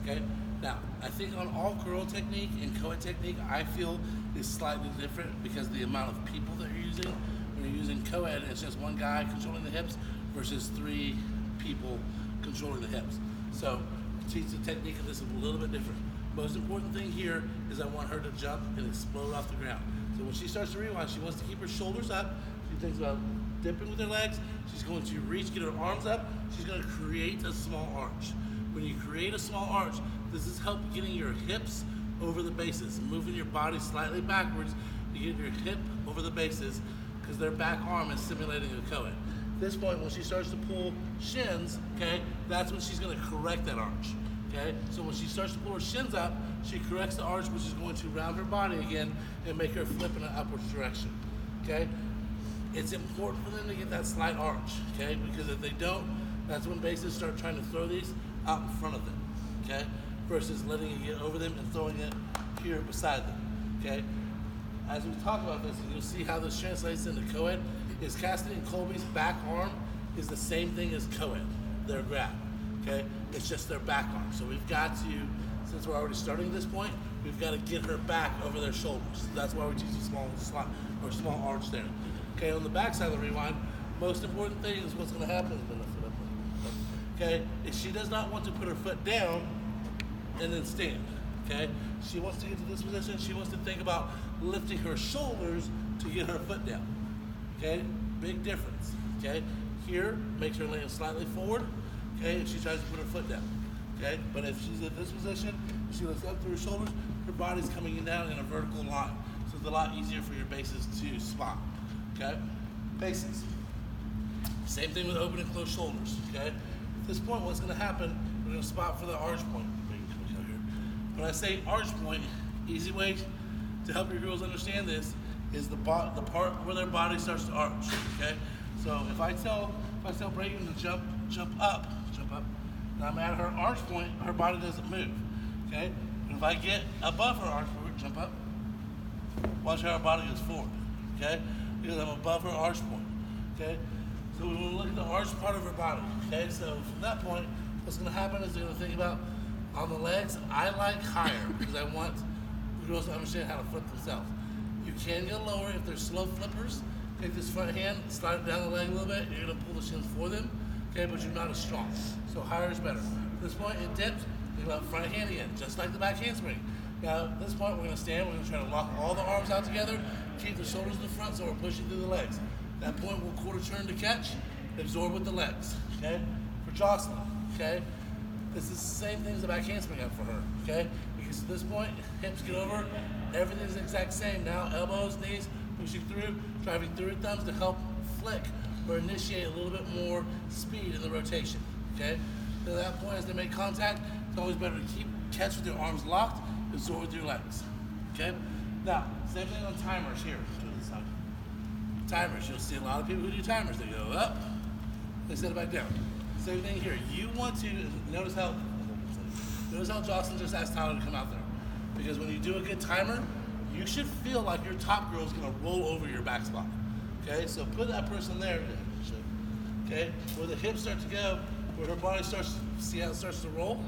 Okay? Now, I think on all girl technique and co-ed technique, I feel is slightly different because the amount of people that you're using. When you're using co-ed, it's just one guy controlling the hips versus 3 people controlling the hips. So, teach the technique of this a little bit different. Most important thing here is I want her to jump and explode off the ground. So when she starts to rewind, she wants to keep her shoulders up. She thinks about dipping with her legs. She's going to reach, get her arms up. She's going to create a small arch. When you create a small arch, this is help getting your hips over the bases, moving your body slightly backwards to get your hip over the bases because their back arm is simulating a co-ed. At this point, when she starts to pull shins, okay, that's when she's going to correct that arch. Okay, so when she starts to pull her shins up, she corrects the arch, which is going to round her body again and make her flip in an upwards direction. Okay, it's important for them to get that slight arch. Okay, because if they don't, that's when bases start trying to throw these out in front of them. Okay, versus letting it get over them and throwing it here beside them. Okay, as we talk about this, you'll see how this translates into co-ed. Is Cassidy and Colby's back arm is the same thing as co-ed, their grab. Okay, it's just their back arm. So we've got to, since we're already starting at this point, we've got to get her back over their shoulders. That's why we teach a small slot or small arch there. Okay, on the back side of the rewind, most important thing is what's going to happen is okay, is she does not want to put her foot down and then stand. Okay, she wants to get to this position. She wants to think about lifting her shoulders to get her foot down. Okay, big difference. Okay, here makes her land slightly forward. Okay, and she tries to put her foot down. Okay, but if she's in this position, she lifts up through her shoulders, her body's coming in down in a vertical line. So it's a lot easier for your bases to spot. Okay, bases. Same thing with open and closed shoulders. Okay, at this point, what's going to happen? We're going to spot for the arch point. When I say arch point, easy way to help your girls understand this is the part where their body starts to arch. Okay, so if I tell Brayden to jump up. Now I'm at her arch point, her body doesn't move. Okay? And if I get above her arch point, jump up, watch how her body goes forward. Okay? Because I'm above her arch point. Okay? So we want to look at the arch part of her body. Okay? So from that point, what's going to happen is they're going to think about on the legs, I like higher because I want the girls to understand how to flip themselves. You can go lower if they're slow flippers. Take this front hand, slide it down the leg a little bit, you're going to pull the shins for them. Okay, but you're not as strong. So higher is better. At this point, it dips, think about front hand again, just like the back handspring. Now, at this point, we're going to stand, we're going to try to lock all the arms out together, keep the shoulders in the front so we're pushing through the legs. At that point, we'll quarter turn to catch, absorb with the legs. Okay? For Jocelyn, okay? This is the same thing as the back handspring up for her, okay? Because at this point, hips get over, everything's the exact same. Now, elbows, knees, pushing through, driving through her thumbs to help flick or initiate a little bit more speed in the rotation, okay? So at that point, as they make contact, it's always better to catch with your arms locked, absorb with your legs, okay? Now, same thing on timers here. Timers, you'll see a lot of people who do timers. They go up, they set it back down. Same thing here. You want to, notice how Jocelyn just asked Tyler to come out there. Because when you do a good timer, you should feel like your top girl is gonna roll over your back spot. Okay, so put that person there, okay, where the hips start to go, where her body starts, see how it starts to roll?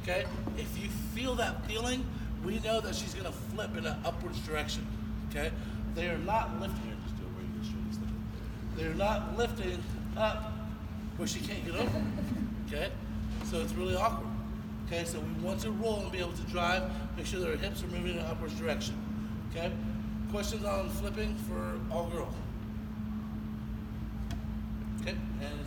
Okay, if you feel that feeling, we know that she's gonna flip in an upwards direction, okay? They are not lifting, here, just do a really good straight step. They're not lifting up where she can't get over, okay? So it's really awkward, okay? So we want to roll and be able to drive, make sure that our hips are moving in an upwards direction, okay? Questions on flipping for all girls? Okay, and